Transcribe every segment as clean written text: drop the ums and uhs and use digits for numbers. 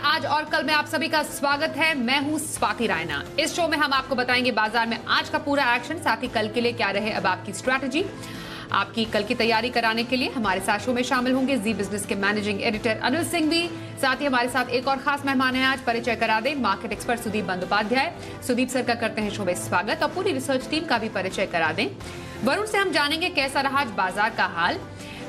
आज और कल में आप सभी का स्वागत है। मैं हूं स्वाति रायना। इस शो में हम आपको बताएंगे बाजार में आज का पूरा एक्शन, साथ ही कल के लिए क्या रहे अब आपकी स्ट्रैटेजी। आपकी कल की तैयारी कराने के लिए हमारे साथ शो में शामिल होंगे जी बिजनेस के मैनेजिंग एडिटर अनिल सिंह भी। साथ ही हमारे साथ एक और खास मेहमान है आज, परिचय करा दें market expert Sudeep Bandopadhyay. Sudeep sir का करते हैं शो में स्वागत और पूरी रिसर्च टीम का भी परिचय करा दें। वरुण से हम जानेंगे कैसा रहा आज बाजार का हाल।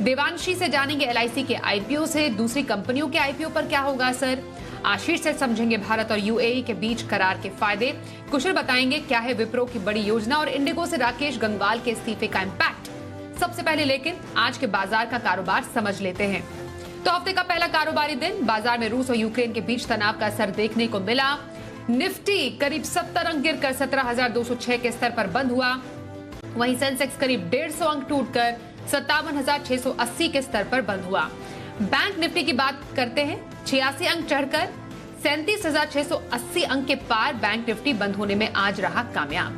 देवांशी से जानेंगे एलआईसी के आईपीओ से दूसरी कंपनियों के आईपीओ पर क्या होगा असर। आशीष से समझेंगे भारत और यूएई के बीच करार के फायदे। कुशल बताएंगे क्या है विप्रो की बड़ी योजना और इंडिगो से राकेश गंगवाल के इस्तीफे का इम्पैक्ट। सबसे पहले लेकिन आज के बाजार का कारोबार समझ लेते हैं। तो हफ्ते का पहला कारोबारी दिन, बाजार में रूस और यूक्रेन के बीच तनाव का असर देखने को मिला। निफ्टी करीब 70 अंक गिरकर 17,206 के स्तर पर बंद हुआ। वहीं सेंसेक्स करीब 150 अंक टूटकर 57,680 के स्तर पर बंद हुआ। बैंक निफ्टी की बात करते हैं, 86 अंक चढ़कर 37,680 अंक के पार बैंक निफ्टी बंद होने में आज रहा कामयाब।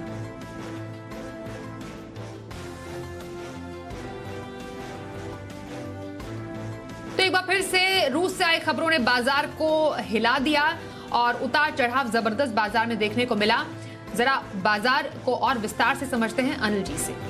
तो एक बार फिर से रूस से आई खबरों ने बाजार को हिला दिया और उतार चढ़ाव जबरदस्त बाजार में देखने को मिला। जरा बाजार को और विस्तार से समझते हैं अनिल जी से।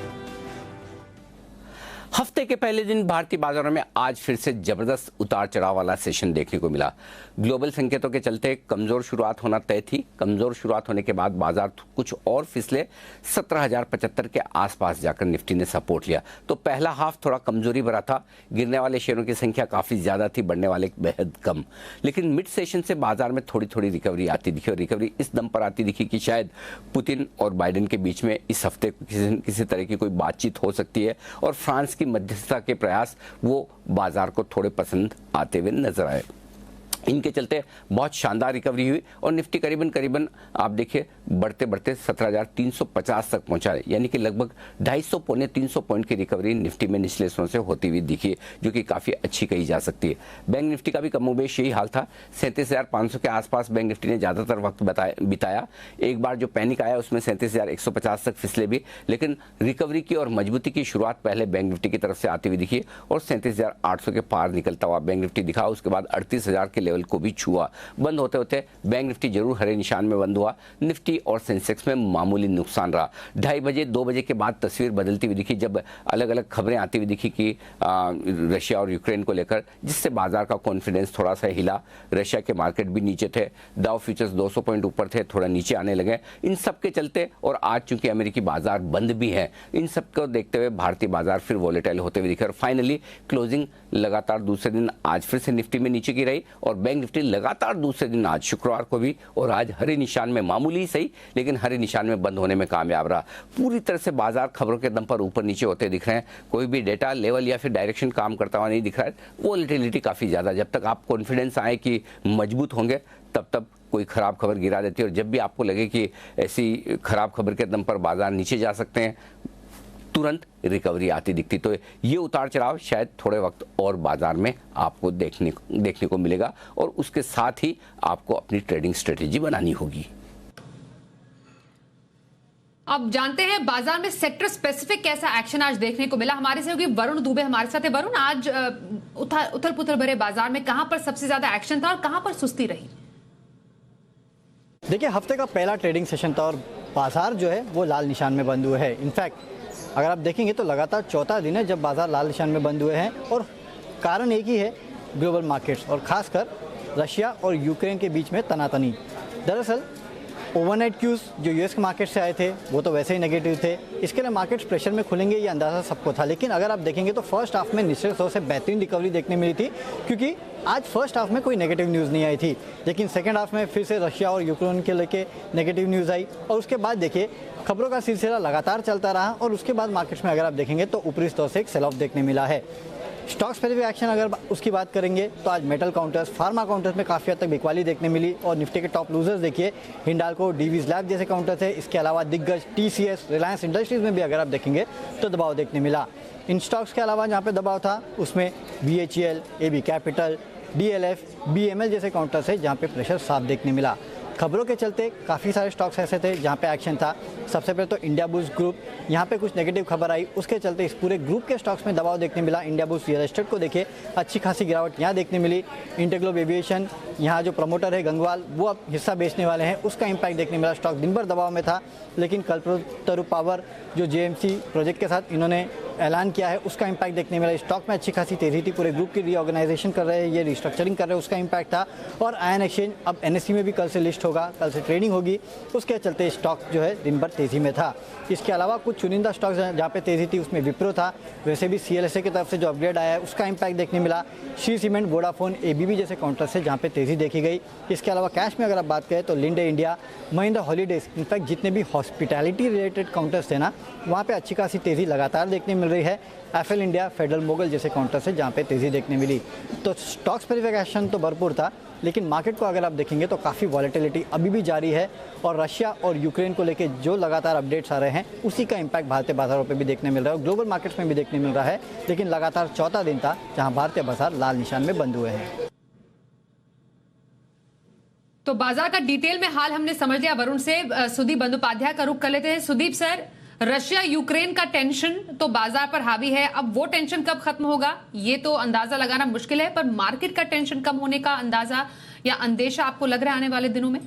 हफ्ते के पहले दिन भारतीय बाजारों में आज फिर से जबरदस्त उतार चढ़ाव वाला सेशन देखने को मिला। ग्लोबल संकेतों के चलते कमजोर शुरुआत होना तय थी। कमजोर शुरुआत होने के बाद बाजार कुछ और फिसले 17,075 के आसपास जाकर निफ्टी ने सपोर्ट लिया। तो पहला हाफ थोड़ा कमजोरी भरा था। गिरने वाले शेयरों की संख्या काफी ज्यादा थी, बढ़ने वाले बेहद कम। लेकिन मिड सेशन से बाजार में थोड़ी थोड़ी रिकवरी आती दिखी और रिकवरी इस दम पर आती दिखी कि शायद पुतिन और बाइडेन के बीच में इस हफ्ते किसी तरह की कोई बातचीत हो सकती है और फ्रांस मध्यस्थता के प्रयास वो बाजार को थोड़े पसंद आते हुए नजर आए। इनके चलते बहुत शानदार रिकवरी हुई और निफ्टी करीबन आप देखिए बढ़ते बढ़ते 17,350 तक पहुंचा है, यानी कि लगभग 250 पौने 300 पॉइंट की रिकवरी निफ्टी में निचले स्तरों से होती हुई दिखी, जो कि काफी अच्छी कही जा सकती है। बैंक निफ्टी का भी कमोबेश यही हाल था। 37,500 के आसपास बैंक निफ्टी ने ज्यादातर वक्त बिताया। एक बार जो पैनिक आया उसमें 37,150 तक फिसले भी, लेकिन रिकवरी की और मजबूती की शुरुआत पहले बैंक निफ्टी की तरफ से आती हुई दिखी और 37,800 के पार निकलता हुआ बैंक निफ्टी दिखा। उसके बाद 38,000 के लेवल को भी छुआ। बंद होते होते बैंक निफ्टी जरूर हरे निशान में बंद हुआ। निफ्टी और सेंसेक्स में मामूली नुकसान रहा। 2:30 बजे 2 बजे के बाद तस्वीर बदलती हुई दिखी, जब अलग अलग खबरें आती हुई दिखी कि रशिया और यूक्रेन को लेकर, जिससे बाजार का कॉन्फिडेंस थोड़ा सा हिला। रशिया के मार्केट भी नीचे थे, डाउ फ्यूचर्स 200 पॉइंट ऊपर थे, थोड़ा नीचे आने लगे। इन सब के चलते और आज चूंकि अमेरिकी बाजार बंद भी है, इन सब को देखते हुए भारतीय बाजार फिर वॉलेटाइल होते हुए दिखे और फाइनली क्लोजिंग लगातार दूसरे दिन आज फिर से निफ्टी में नीचे की रही और बैंक निफ्टी लगातार दूसरे दिन आज शुक्रवार को भी और आज हरे निशान में, मामूली सही लेकिन हरे निशान में बंद होने में कामयाब रहा। पूरी तरह से बाजार खबरों के दम पर ऊपर नीचे होते दिख रहे हैं। कोई भी डेटा लेवल या फिर डायरेक्शन काम करता हुआ नहीं दिख रहा है। वोलेटिलिटी काफी ज्यादा, जब तक आप कॉन्फिडेंस आए कि मजबूत होंगे तब कोई खराब खबर गिरा देती है और जब भी आपको लगे कि ऐसी खराब खबर के दम पर बाजार नीचे जा सकते हैं तुरंत रिकवरी आती दिखती। तो ये उतार चढ़ाव शायद थोड़े वक्त और बाजार में आपको देखने को मिलेगा और उसके साथ ही आपको अपनी ट्रेडिंग स्ट्रेटेजी बनानी होगी। अब जानते हैं बाजार में सेक्टर स्पेसिफिक कैसा एक्शन आज देखने को मिला। हमारे से होगी वरुण दुबे हमारे साथ है। वरुण, आज उथल पुथल भरे बाजार में कहां पर सबसे ज्यादा एक्शन था और कहां पर सुस्ती रही? देखिए, हफ्ते का पहला ट्रेडिंग सेशन था और बाजार जो है वो लाल निशान में बंद हुए है। इनफैक्ट अगर आप देखेंगे तो लगातार चौथा दिन है जब बाजार लाल निशान में बंद हुए हैं और कारण एक ही है, ग्लोबल मार्केट्स और खासकर रशिया और यूक्रेन के बीच में तनातनी। दरअसल ओवरनाइट क्यूज जो यूएस के मार्केट से आए थे वो तो वैसे ही नेगेटिव थे। इसके लिए मार्केट्स प्रेशर में खुलेंगे ये अंदाज़ा सबको था, लेकिन अगर आप देखेंगे तो फर्स्ट हाफ में निचले स्तर से बेहतरीन रिकवरी देखने मिली थी, क्योंकि आज फर्स्ट हाफ में कोई नेगेटिव न्यूज़ नहीं आई थी। लेकिन सेकेंड हाफ में फिर से रशिया और यूक्रेन के लेके नेगेटिव न्यूज़ आई और उसके बाद देखिए खबरों का सिलसिला लगातार चलता रहा और उसके बाद मार्केट्स में अगर आप देखेंगे तो ऊपरी स्तर से एक सेल ऑफ देखने मिला है। स्टॉक स्पेसिफिक एक्शन अगर उसकी बात करेंगे तो आज मेटल काउंटर्स, फार्मा काउंटर्स में काफ़ी हद तक बिकवाली देखने मिली और निफ्टी के टॉप लूजर्स देखिए हिंडाल्को, डीवीज लैब जैसे काउंटर्स है। इसके अलावा दिग्गज टीसीएस, रिलायंस इंडस्ट्रीज में भी अगर आप देखेंगे तो दबाव देखने मिला। इन स्टॉक्स के अलावा जहाँ पे दबाव था उसमें BHEL, AB capital, DLF, BML जैसे काउंटर्स है जहाँ पे प्रेशर साफ देखने मिला। खबरों के चलते काफ़ी सारे स्टॉक्स ऐसे थे जहाँ पे एक्शन था। सबसे पहले तो इंडिया बुल्स ग्रुप, यहाँ पे कुछ नेगेटिव खबर आई, उसके चलते इस पूरे ग्रुप के स्टॉक्स में दबाव देखने मिला। इंडिया बुल्स रियल एस्टेट को देखिए अच्छी खासी गिरावट यहाँ देखने मिली। इंटरग्लोब एविएशन, यहाँ जो प्रमोटर है गंगवाल, वो अब हिस्सा बेचने वाले हैं, उसका इम्पैक्ट देखने मिला। स्टॉक दिन भर दबाव में था, लेकिन कल्पतरु पावर जो जेएमसी प्रोजेक्ट के साथ इन्होंने ऐलान किया है, उसका इम्पैक्ट देखने मिला। स्टॉक में अच्छी खासी तेजी थी, पूरे ग्रुप की रीऑर्गेनाइजेशन कर रहे हैं, ये रिस्ट्रक्चरिंग कर रहे हैं, उसका इम्पैक्ट था। और आयन एक्सचेंज अब एनएससी में भी कल से लिस्ट होगा, कल से ट्रेडिंग होगी, उसके चलते स्टॉक जो है दिन भर तेजी में था। इसके अलावा कुछ चुनिंदा स्टॉक्स जहाँ पे तेजी थी उसमें विप्रो था, वैसे भी सीएलएसए की तरफ से जो अपग्रेड आया है उसका इम्पैक्ट देखने मिला। श्री सीमेंट, वोडाफोन, एबीबी जैसे काउंटर्स है जहाँ पे तेजी देखी गई। इसके अलावा कैश में अगर आप बात करें तो Linde India, Mahindra holidays, in fact जितने भी हॉस्पिटैलिटी रिलेटेड काउंटर्स थे ना, वहाँ पे अच्छी खासी तेजी लगातार देखने मिल रही है। एफएल इंडिया, फेडरल मोगल जैसे काउंटर्स है जहाँ पे तेजी देखने मिली। तो स्टॉक्स पर एक्शन तो भरपूर था, लेकिन मार्केट को अगर आप देखेंगे तो काफ़ी वॉलेटिलिटी अभी भी जारी है और रशिया और यूक्रेन को लेके जो लगातार अपडेट्स आ रहे हैं उसी का इम्पैक्ट भारतीय बाजारों पे भी देखने मिल रहा है और ग्लोबल मार्केट्स में भी देखने मिल रहा है। लेकिन लगातार चौथा दिन था जहां भारतीय बाजार लाल निशान में बंद हुए हैं। तो बाजार का डिटेल में हाल हमने समझ लिया। वरुण से सुदीप बंदोपाध्याय का रुख कर लेते हैं। सुदीप सर, रशिया यूक्रेन का टेंशन तो बाजार पर हावी है, अब वो टेंशन कब खत्म होगा ये तो अंदाजा लगाना मुश्किल है, पर मार्केट का टेंशन कम होने का अंदाजा या अंदेशा आपको लग रहा है आने वाले दिनों में?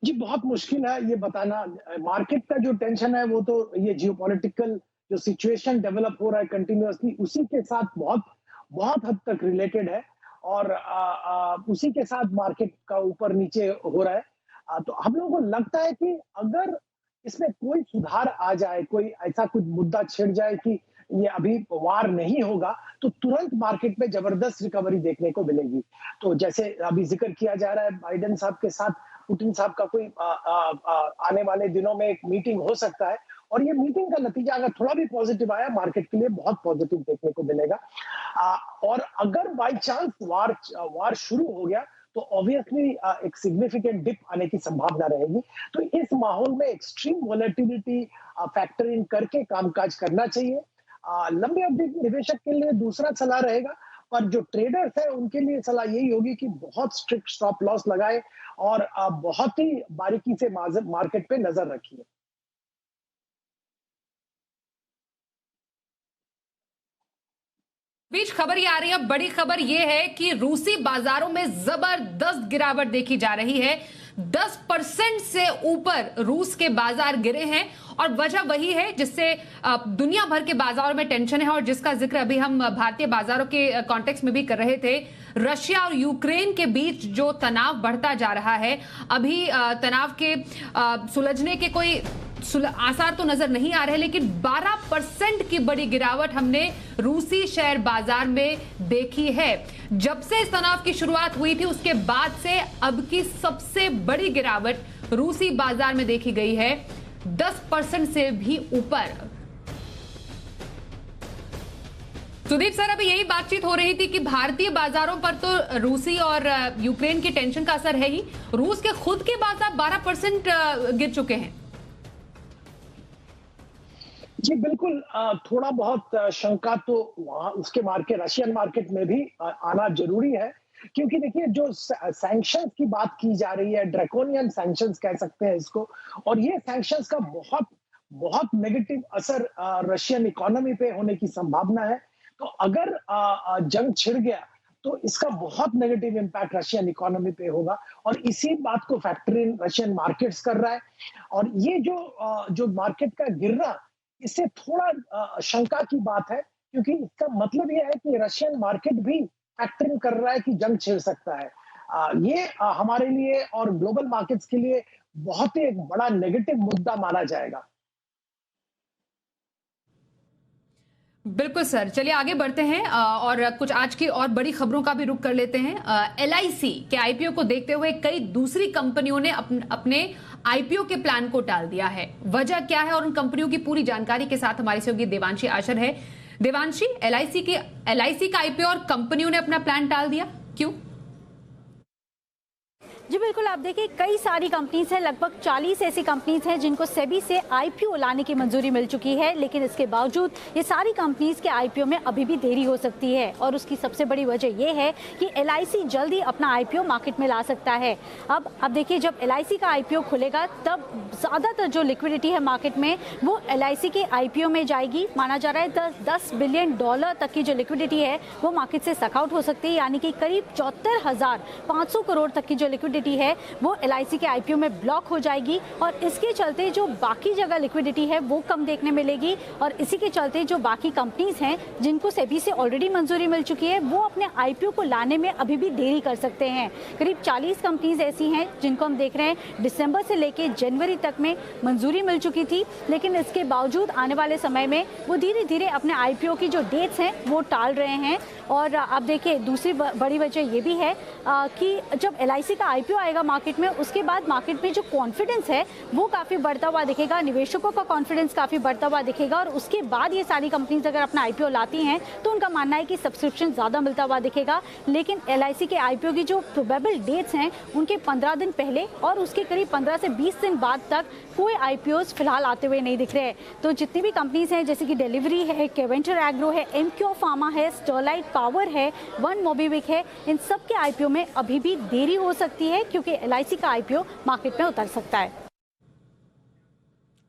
जी बहुत मुश्किल है ये बताना। मार्केट का जो टेंशन है वो तो ये जियोपॉलिटिकल जो सिचुएशन डेवलप हो रहा है कंटिन्यूअसली, उसी के साथ बहुत बहुत हद तक रिलेटेड है और उसी के साथ मार्केट का ऊपर नीचे हो रहा है। तो हम लोगों को लगता है कि अगर इसमें कोई सुधार आ जाए, कोई ऐसा कुछ मुद्दा छिड़ जाए कि ये अभी वार नहीं होगा, तो तुरंत मार्केट में जबरदस्त रिकवरी देखने को मिलेगी। तो जैसे अभी जिक्र किया जा रहा है बाइडेन साहब के साथ पुतिन साहब का कोई आने वाले दिनों में एक मीटिंग हो सकता है और ये मीटिंग का नतीजा अगर थोड़ा भी पॉजिटिव आया, मार्केट के लिए बहुत पॉजिटिव देखने को मिलेगा। और अगर बाय चांस वार शुरू हो गया तो ऑब्वियसली एक सिग्निफिकेंट डिप आने की संभावना रहेगी। तो इस माहौल में एक्सट्रीम वॉलेटिलिटी फैक्टर इन करके कामकाज करना चाहिए। लंबे अवधि निवेशक के लिए दूसरा सलाह रहेगा, पर जो ट्रेडर्स है उनके लिए सलाह यही होगी कि बहुत स्ट्रिक्ट स्टॉप लॉस लगाए और बहुत ही बारीकी से मार्केट पे नजर रखिए। बीच खबर ये आ रही है, बड़ी खबर ये है कि रूसी बाजारों में जबरदस्त गिरावट देखी जा रही है। 10% से ऊपर रूस के बाजार गिरे हैं और वजह वही है जिससे दुनिया भर के बाजारों में टेंशन है और जिसका जिक्र अभी हम भारतीय बाजारों के कॉन्टेक्स्ट में भी कर रहे थे। रशिया और यूक्रेन के बीच जो तनाव बढ़ता जा रहा है, अभी तनाव के सुलझने के कोई आसार तो नजर नहीं आ रहे, लेकिन 12% की बड़ी गिरावट हमने रूसी शेयर बाजार में देखी है। जब से इस तनाव की शुरुआत हुई थी उसके बाद से अब की सबसे बड़ी गिरावट रूसी बाजार में देखी गई है, 10% से भी ऊपर। सुदीप सर, अभी यही बातचीत हो रही थी कि भारतीय बाजारों पर तो रूसी और यूक्रेन की टेंशन का असर है ही, रूस के खुद के बाजार 12% गिर चुके हैं। जी बिल्कुल, थोड़ा बहुत शंका तो वहां उसके रशियन मार्केट में भी आना जरूरी है, क्योंकि देखिए जो सैंक्शंस की बात की जा रही है, ड्रैकोनियन सैंक्शंस कह सकते हैं इसको, और ये सैंक्शंस का बहुत बहुत नेगेटिव असर रशियन इकोनॉमी पे होने की संभावना है। तो अगर जंग छिड़ गया तो इसका बहुत नेगेटिव इम्पैक्ट रशियन इकोनॉमी पे होगा और इसी बात को फैक्टर इन रशियन मार्केट्स कर रहा है। और ये जो मार्केट का गिरना, इससे थोड़ा शंका की बात है, क्योंकि इसका मतलब यह है कि रशियन मार्केट भी फैक्टरिंग कर रहा है कि जंग छिड़ सकता है। ये हमारे लिए और ग्लोबल मार्केट्स के लिए बहुत ही एक बड़ा नेगेटिव मुद्दा माना जाएगा। बिल्कुल सर, चलिए आगे बढ़ते हैं और कुछ आज की और बड़ी खबरों का भी रुख कर लेते हैं। LIC के IPO को देखते हुए कई दूसरी कंपनियों ने अपने IPO के प्लान को टाल दिया है। वजह क्या है और उन कंपनियों की पूरी जानकारी के साथ हमारे सहयोगी देवांशी आशर है। देवांशी, LIC का IPO और कंपनियों ने अपना प्लान टाल दिया, क्यों? जी बिल्कुल, आप देखिए कई सारी कंपनीज हैं, लगभग 40 ऐसी कंपनीज हैं जिनको सेबी से आईपीओ लाने की मंजूरी मिल चुकी है, लेकिन इसके बावजूद ये सारी कंपनीज के आईपीओ में अभी भी देरी हो सकती है। और उसकी सबसे बड़ी वजह यह है कि एलआईसी जल्दी अपना आईपीओ मार्केट में ला सकता है। अब देखिए, जब एलआईसी का आईपीओ खुलेगा तब ज़्यादातर जो लिक्विडिटी है मार्केट में वो एलआईसी के आईपीओ में जाएगी। माना जा रहा है $10 बिलियन तक की जो लिक्विडिटी है वो मार्केट से सकआउट हो सकती है, यानी कि करीब 74,500 करोड़ तक की जो लिक्विडिटी है वो एलआईसी के आईपीओ में ब्लॉक हो जाएगी। और इसके चलते जो बाकी जगह लिक्विडिटी है वो कम देखने मिलेगी। और इसी के चलते जो बाकी कंपनीज हैं जिनको सेबी से ऑलरेडी मंजूरी मिल चुकी है वो अपने आईपीओ को लाने में अभी भी देरी कर सकते हैं। करीब 40 कंपनीज ऐसी हैं जिनको हम देख रहे हैं दिसंबर से लेकर जनवरी तक में मंजूरी मिल चुकी थी, लेकिन इसके बावजूद आने वाले समय में वो धीरे धीरे अपने आईपीओ की जो डेट्स हैं वो टाल रहे हैं। और आप देखिए, दूसरी बड़ी वजह ये भी है कि जब एलआईसी का आईपीओ आएगा मार्केट में, उसके बाद मार्केट में जो कॉन्फिडेंस है वो काफ़ी बढ़ता हुआ दिखेगा, निवेशकों का कॉन्फिडेंस काफ़ी बढ़ता हुआ दिखेगा। और उसके बाद ये सारी कंपनीज अगर अपना आईपीओ लाती हैं तो उनका मानना है कि सब्सक्रिप्शन ज़्यादा मिलता हुआ दिखेगा। लेकिन एलआईसी के आईपीओ की जो प्रोबेबल डेट्स हैं उनके 15 दिन पहले और उसके करीब 15 से 20 दिन बाद तक कोई आईपीओज फिलहाल आते हुए नहीं दिख रहे हैं। तो जितनी भी कंपनीज हैं जैसे कि डिलीवरी है, केवेंटर एग्रो है, एमक्यू फार्मा है, स्टरलाइट पावर है, वन मोबिविक है, इन सब के आईपीओ में अभी भी देरी हो सकती है क्योंकि एलआईसी का आईपीओ मार्केट में उतर सकता है।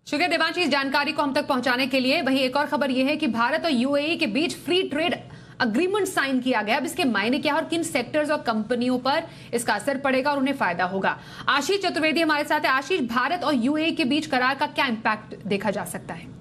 शुक्रिया देवांशी इस जानकारी को हम तक पहुंचाने के लिए। वहीं एक और खबर यह है कि भारत और यूएई के बीच फ्री ट्रेड अग्रीमेंट साइन किया गया। अब इसके मायने क्या और किन सेक्टर्स और कंपनियों पर इसका असर पड़ेगा और उन्हें फायदा होगा, आशीष चतुर्वेदी हमारे साथ है। आशीष, भारत और यूएई के बीच करार का क्या इंपैक्ट देखा जा सकता है?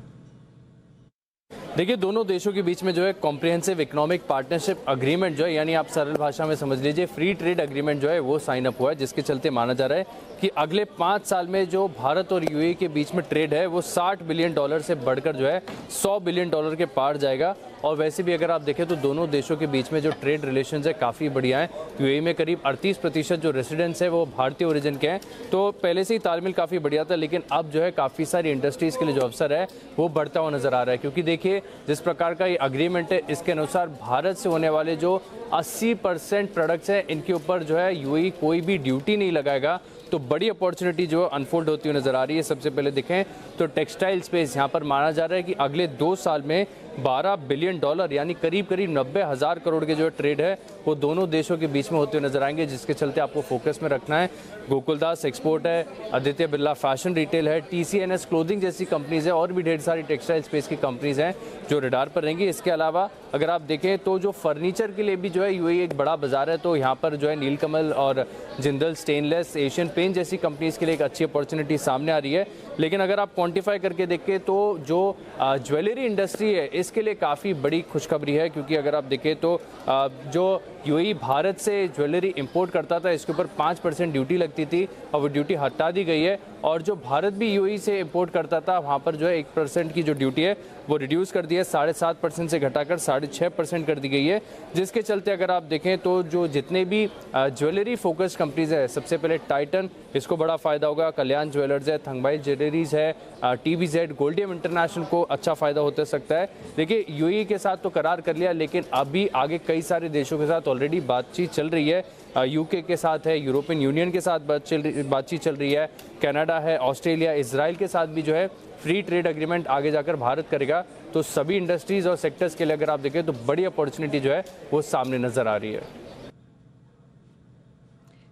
देखिए, दोनों देशों के बीच में जो है कॉम्प्रिहेंसिव इकोनॉमिक पार्टनरशिप अग्रीमेंट जो है, यानी आप सरल भाषा में समझ लीजिए फ्री ट्रेड अग्रीमेंट जो है वो साइन अप हुआ है, जिसके चलते माना जा रहा है कि अगले 5 साल में जो भारत और यूएई के बीच में ट्रेड है वो $60 बिलियन से बढ़कर जो है $100 बिलियन के पार जाएगा। और वैसे भी अगर आप देखें तो दोनों देशों के बीच में जो ट्रेड रिलेशंस है काफ़ी बढ़िया है। यूएई में करीब 38% जो रेसिडेंट्स है वो भारतीय ओरिजिन के हैं, तो पहले से ही तालमेल काफ़ी बढ़िया था, लेकिन अब जो है काफ़ी सारी इंडस्ट्रीज़ के लिए जो अवसर है वो बढ़ता हुआ नजर आ रहा है। क्योंकि देखिए, जिस प्रकार का ये अग्रीमेंट है इसके अनुसार भारत से होने वाले जो 80% प्रोडक्ट्स हैं इनके ऊपर जो है यूएई कोई भी ड्यूटी नहीं लगाएगा। तो बड़ी अपॉर्चुनिटी जो अनफोल्ड होती हुई नजर आ रही है। सबसे पहले देखें तो टेक्सटाइल स्पेस, यहाँ पर माना जा रहा है कि अगले 2 साल में $12 बिलियन यानी करीब 90,000 करोड़ के जो ट्रेड है वो दोनों देशों के बीच में होते हुए नजर आएंगे, जिसके चलते आपको फोकस में रखना है। गोकुलदास एक्सपोर्ट है, आदित्य बिरला फैशन रिटेल है, TCNS क्लोथिंग जैसी कंपनीज है और भी ढेर सारी टेक्सटाइल स्पेस की कंपनीज हैं जो रडार पर रहेंगी। इसके अलावा अगर आप देखें तो जो फर्नीचर के लिए भी जो है यूएई एक बड़ा बाजार है, तो यहाँ पर जो है नीलकमल और जिंदल स्टेनलेस, एशियन पेंट जैसी कंपनीज के लिए एक अच्छी अपॉर्चुनिटी सामने आ रही है। लेकिन अगर आप क्वांटिफाई करके देखें तो जो ज्वेलरी इंडस्ट्री है इसके लिए काफ़ी बड़ी खुशखबरी है, क्योंकि अगर आप देखें तो जो यूएई भारत से ज्वेलरी इंपोर्ट करता था इसके ऊपर 5% ड्यूटी लगती थी और वो ड्यूटी हटा दी गई है। और जो भारत भी यूएई से इंपोर्ट करता था वहाँ पर जो है 1% की जो ड्यूटी है वो रिड्यूस कर दी है, 7.5% से घटाकर 6.5% कर दी गई है। जिसके चलते अगर आप देखें तो जो जितने भी ज्वेलरी फोकस्ड कंपनीज है, सबसे पहले टाइटन, इसको बड़ा फायदा होगा, कल्याण ज्वेलर्स है, थंगबाई ज्वेलरीज है, TVZ, गोल्डियम इंटरनेशनल को अच्छा फायदा होता सकता है। देखिए, यूएई के साथ तो करार कर लिया, लेकिन अभी आगे कई सारे देशों के साथ ऑलरेडी बातचीत चल रही है। यूके के साथ है, यूरोपियन यूनियन के साथ बातचीत चल रही है, कनाडा है, ऑस्ट्रेलिया, इजराइल के साथ भी जो है फ्री ट्रेड एग्रीमेंट आगे जाकर भारत करेगा। तो सभी इंडस्ट्रीज और सेक्टर्स के लिए अगर आप देखें तो बड़ी अपॉर्चुनिटी जो है वो सामने नजर आ रही है।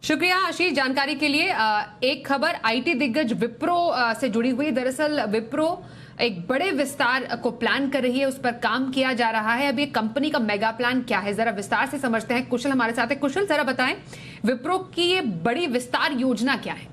शुक्रिया आशीष जानकारी के लिए। एक खबर आईटी दिग्गज विप्रो से जुड़ी हुई। दरअसल विप्रो एक बड़े विस्तार को प्लान कर रही है, उस पर काम किया जा रहा है। अब ये कंपनी का मेगा प्लान क्या है, जरा विस्तार से समझते हैं। कुशल हमारे साथ है। कुशल, जरा बताएं विप्रो की ये बड़ी विस्तार योजना क्या है?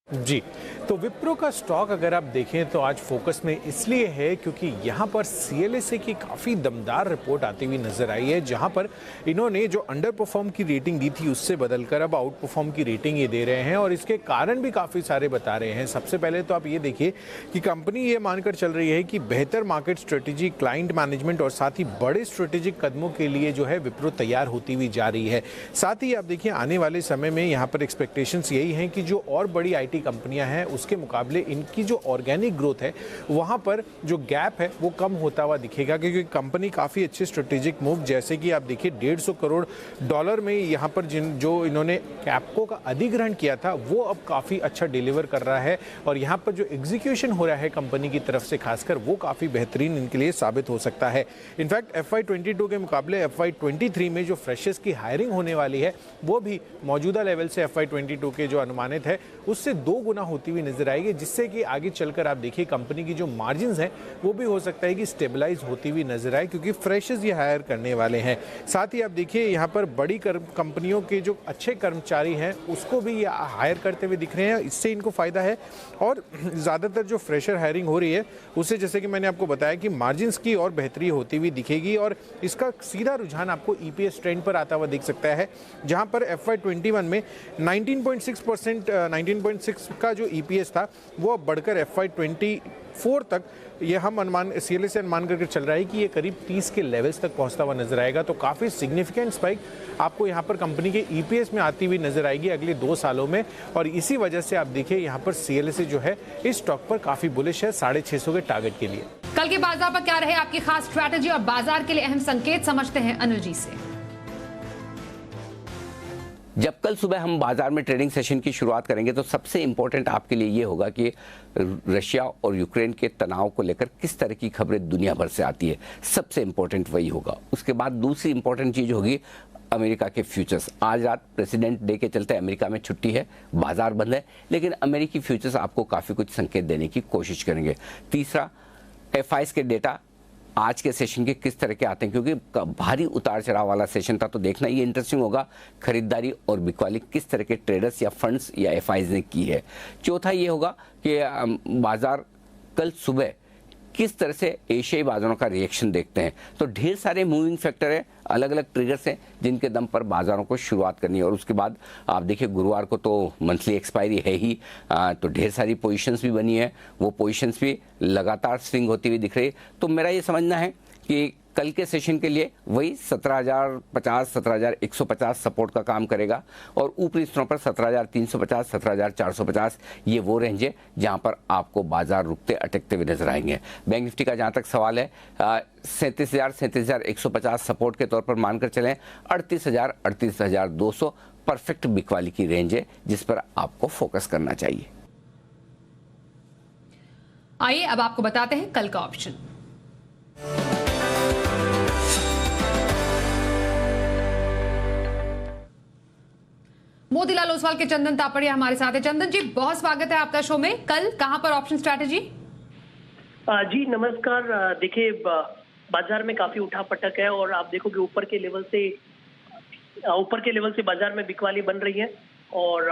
जी, तो विप्रो का स्टॉक अगर आप देखें तो आज फोकस में इसलिए है क्योंकि यहाँ पर CLSA की काफ़ी दमदार रिपोर्ट आती हुई नजर आई है, जहाँ पर इन्होंने जो अंडर परफॉर्म की रेटिंग दी थी उससे बदलकर अब आउट परफॉर्म की रेटिंग ये दे रहे हैं और इसके कारण भी काफ़ी सारे बता रहे हैं। सबसे पहले तो आप ये देखिए कि कंपनी ये मानकर चल रही है कि बेहतर मार्केट स्ट्रेटेजी, क्लाइंट मैनेजमेंट और साथ ही बड़े स्ट्रेटेजिक कदमों के लिए जो है विप्रो तैयार होती हुई जा रही है। साथ ही आप देखिए आने वाले समय में यहाँ पर एक्सपेक्टेशंस यही हैं कि जो और बड़ी IT कंपनियाँ हैं उसके मुकाबले इनकी जो ऑर्गेनिक ग्रोथ है वहाँ पर जो गैप है वो कम होता हुआ दिखेगा, क्योंकि कंपनी काफ़ी अच्छे स्ट्रेटेजिक मूव, जैसे कि आप देखिए $150 करोड़ में यहाँ पर जो इन्होंने कैप्को का अधिग्रहण किया था वो अब काफ़ी अच्छा डिलीवर कर रहा है, और यहाँ पर जो एग्जीक्यूशन हो रहा है कंपनी की तरफ से खासकर वो काफ़ी बेहतरीन इनके लिए साबित हो सकता है। इनफैक्ट FY22 के मुकाबले FY23 में जो फ्रेशर्स की हायरिंग होने वाली है वो भी मौजूदा लेवल से FY22 के जो अनुमानित है उससे 2 गुना होती हुई नजर आएगी, जिससे कि आगे चलकर आप देखिए कंपनी की जो मार्जिन्स हैं वो भी हो सकता है कि स्टेबलाइज होती हुई नजर आए, क्योंकि फ्रेशर्स ये हायर करने वाले हैं। साथ ही आप देखिए यहाँ पर बड़ी कंपनियों के जो अच्छे कर्मचारी हैं उसको भी ये हायर करते हुए दिख रहे हैं, इससे इनको फायदा है। और ज़्यादातर जो फ्रेशर हायरिंग हो रही है उससे, जैसे कि मैंने आपको बताया, कि मार्जिन्स की और बेहतरी होती हुई दिखेगी, और इसका सीधा रुझान आपको EPS ट्रेंड पर आता हुआ दिख सकता है, जहां पर FY21 में 19.6 का जो EPS था वो अब बढ़कर FY24 तक ये हम अनुमान CLA से अनुमान करके चल रहा है कि ये करीब 30 के लेवल्स तक पहुंचता हुआ नजर आएगा। तो काफ़ी सिग्निफिकेंट स्पाइक आपको यहाँ पर कंपनी के EPS में आती हुई नजर आएगी अगले 2 सालों में, और इसी वजह से आप देखिए यहाँ पर CLA से जो है इस स्टॉक पर काफ़ी बुलिश है 650 के टारगेट के लिए। कल के बाजार पर क्या रहे आपकी खास स्ट्रैटेजी और बाजार के लिए अहम संकेत, समझते हैं अनिल जी से। जब कल सुबह हम बाजार में ट्रेडिंग सेशन की शुरुआत करेंगे तो सबसे इंपॉर्टेंट आपके लिए ये होगा कि रशिया और यूक्रेन के तनाव को लेकर किस तरह की खबरें दुनिया भर से आती है, सबसे इंपॉर्टेंट वही होगा। उसके बाद दूसरी इंपॉर्टेंट चीज होगी अमेरिका के फ्यूचर्स। आज रात प्रेसिडेंट डे के चलते अमेरिका में छुट्टी है, बाजार बंद है, लेकिन अमेरिकी फ्यूचर्स आपको काफी कुछ संकेत देने की कोशिश करेंगे। तीसरा, FIs के डेटा आज के सेशन के किस तरह के आते हैं, क्योंकि भारी उतार चढ़ाव वाला सेशन था, तो देखना ये इंटरेस्टिंग होगा खरीदारी और बिकवाली किस तरह के ट्रेडर्स या फंड्स या FIs ने की है। चौथा ये होगा कि बाजार कल सुबह किस तरह से एशियाई बाजारों का रिएक्शन देखते हैं। तो ढेर सारे मूविंग फैक्टर है, अलग अलग ट्रिगर्स हैं जिनके दम पर बाजारों को शुरुआत करनी है। और उसके बाद आप देखिए गुरुवार को तो मंथली एक्सपायरी है ही, तो ढेर सारी पोजीशंस भी बनी है, वो पोजीशंस भी लगातार स्विंग होती हुई दिख रही है। तो मेरा ये समझना है कि कल के सेशन के लिए वही 17,050 17,150 सपोर्ट का काम करेगा, और ऊपरी स्तरों पर 17,350 17,450 ये वो रेंज है जहां पर आपको बाजार रुकते अटकते हुए नजर आएंगे। बैंक निफ्टी का जहां तक सवाल है 37,150 सपोर्ट के तौर पर मानकर चलें, 38,000 38,200 परफेक्ट बिकवाली की रेंज है जिस पर आपको फोकस करना चाहिए। आइए अब आपको बताते हैं कल का ऑप्शन। मोतीलाल ओसवाल के चंदन तापड़िया हमारे साथ है। चंदन जी, बहुत स्वागत है आपका शो में। कल कहां पर ऑप्शन स्ट्रैटेजी? जी नमस्कार। देखिए बाजार में काफी उठापटक है, और आप देखोगे ऊपर के लेवल से बाजार में बिकवाली बन रही है, और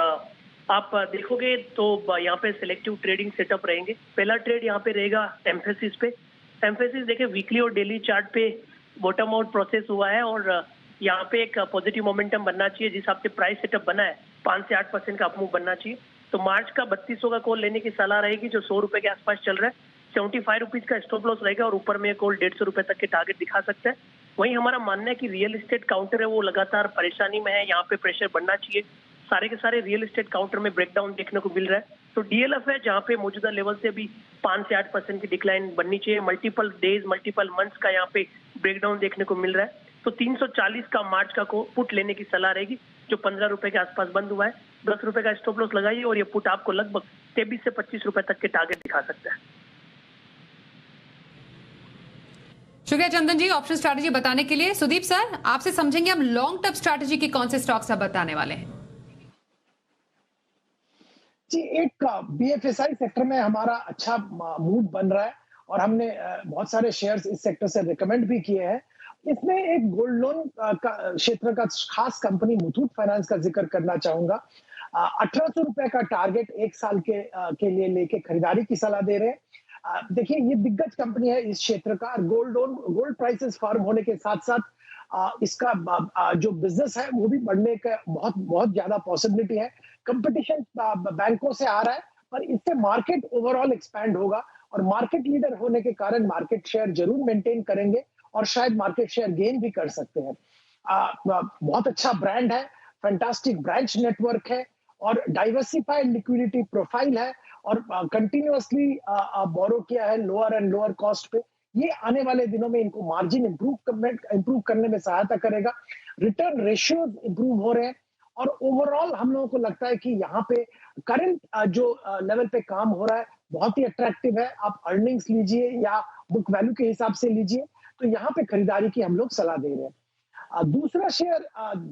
आप देखोगे तो यहाँ पे सिलेक्टिव ट्रेडिंग सेटअप रहेंगे। पहला ट्रेड यहाँ पे रहेगा एम्फेसिस पे। एम्फेसिस देखिए वीकली और डेली चार्ट पे बॉटम आउट प्रोसेस हुआ है, और यहाँ पे एक पॉजिटिव मोमेंटम बनना चाहिए। जिस हिसाब से प्राइस सेटअप बना है 5 से 8% का अपमूव बनना चाहिए। तो मार्च का 3200 का कॉल लेने की सलाह रहेगी, जो 100 रुपए के आसपास चल रहा है। 75 रुपीज का स्टॉप लॉस रहेगा, और ऊपर में कॉल 150 रुपए तक के टारगेट दिखा सकते हैं। वहीं हमारा मानना है कि रियल एस्टेट काउंटर है वो लगातार परेशानी में है, यहाँ पे प्रेशर बढ़ना चाहिए। सारे के सारे रियल एस्टेट काउंटर में ब्रेकडाउन देखने को मिल रहा है। तो DLF है जहाँ पे मौजूदा लेवल से भी 5 से 8% की डिक्लाइन बननी चाहिए। मल्टीपल डेज मल्टीपल मंथ्स का यहाँ पे ब्रेकडाउन देखने को मिल रहा है। तो 340 का मार्च का को पुट लेने की सलाह रहेगी, जो 15 रुपए के आसपास बंद हुआ है। 10 रुपए का स्टॉप लॉस लगाइए, और ये पुट आपको लगभग 23 से 25 रुपए तक के टारगेट दिखा सकता है। शुक्रिया चंदन जी ऑप्शन स्ट्रैटेजी बताने के लिए। सुदीप सर, आपसे समझेंगे हम लॉन्ग टर्म स्ट्रैटेजी की कौन से स्टॉक्स आप बताने वाले हैं? जी, एक BFSI सेक्टर में हमारा अच्छा मूव बन रहा है, और हमने बहुत सारे शेयर्स इस सेक्टर से रिकमेंड भी किए हैं। इसमें एक गोल्ड लोन का क्षेत्र का खास कंपनी मुथूट फाइनेंस का जिक्र करना चाहूंगा। 1800 रुपए का टारगेट 1 साल के लिए लेके खरीदारी की सलाह दे रहे हैं। देखिए ये दिग्गज कंपनी है इस क्षेत्र का। गोल्ड प्राइसेस फर्म होने के साथ साथ इसका जो बिजनेस है वो भी बढ़ने का बहुत ज्यादा पॉसिबिलिटी है। कंपटीशन बैंकों से आ रहा है, पर इससे मार्केट ओवरऑल एक्सपैंड होगा, और मार्केट लीडर होने के कारण मार्केट शेयर जरूर मेंटेन करेंगे, और शायद मार्केट शेयर गेन भी कर सकते हैं। बहुत अच्छा ब्रांड है, फैंटास्टिक ब्रांच नेटवर्क है, और डाइवर्सिफाइड लिक्विडिटी प्रोफाइल है, और कंटिन्यूअसली बोरो किया है लोअर एंड लोअर कॉस्ट पे। ये आने वाले दिनों में इनको मार्जिन इंप्रूव करने में सहायता करेगा। रिटर्न रेशियोज इंप्रूव हो रहे हैं और ओवरऑल हम लोगों को लगता है कि यहाँ पे करंट जो लेवल पे काम हो रहा है बहुत ही अट्रैक्टिव है। आप अर्निंग्स लीजिए या बुक वैल्यू के हिसाब से लीजिए, तो यहाँ पे खरीदारी की हम लोग सलाह दे रहे हैं। दूसरा शेयर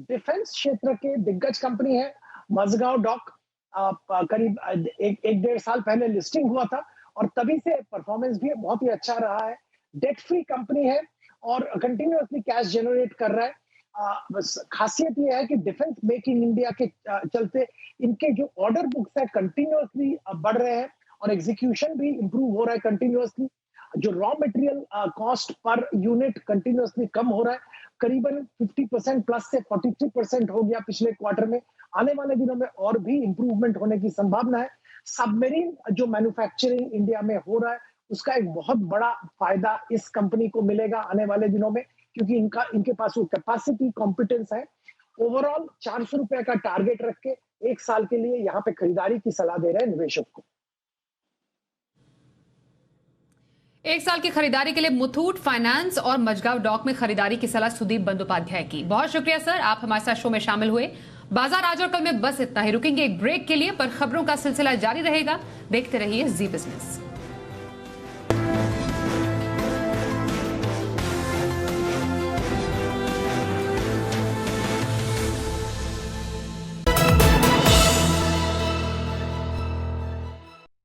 डिफेंस क्षेत्र के दिग्गज कंपनी है मजगांव डॉक। करीब एक डेढ़ साल पहले लिस्टिंग हुआ था और तभी से परफॉर्मेंस भी बहुत ही अच्छा रहा है। डेट फ्री कंपनी है और कंटिन्यूअसली कैश जनरेट कर रहा है। बस खासियत ये है कि डिफेंस मेक इन इंडिया के चलते इनके जो ऑर्डर बुक्स है कंटिन्यूअसली बढ़ रहे हैं और एग्जीक्यूशन भी इंप्रूव हो रहा है कंटिन्यूअसली। जो raw material cost per unit continuously कम हो रहा है, करीबन 50% प्लस से 43% हो गया पिछले क्वार्टर में। आने वाले दिनों में और भी इंप्रूवमेंट होने की संभावना है। सबमरीन जो मैन्युफैक्चरिंग इंडिया में हो रहा है उसका एक बहुत बड़ा फायदा इस कंपनी को मिलेगा आने वाले दिनों में, क्योंकि इनके पास वो कैपेसिटी कॉम्पिटेंस है। ओवरऑल 400 रुपए का टारगेट रख के 1 साल के लिए यहाँ पे खरीदारी की सलाह दे रहे हैं निवेशक को। 1 साल की खरीदारी के लिए मुथूट फाइनेंस और मजगांव डॉक में खरीदारी की सलाह सुदीप बंदोपाध्याय की। बहुत शुक्रिया सर, आप हमारे साथ शो में शामिल हुए। बाजार आज और कल में बस इतना ही। रुकेंगे एक ब्रेक के लिए, पर खबरों का सिलसिला जारी रहेगा। देखते रहिए जी बिजनेस।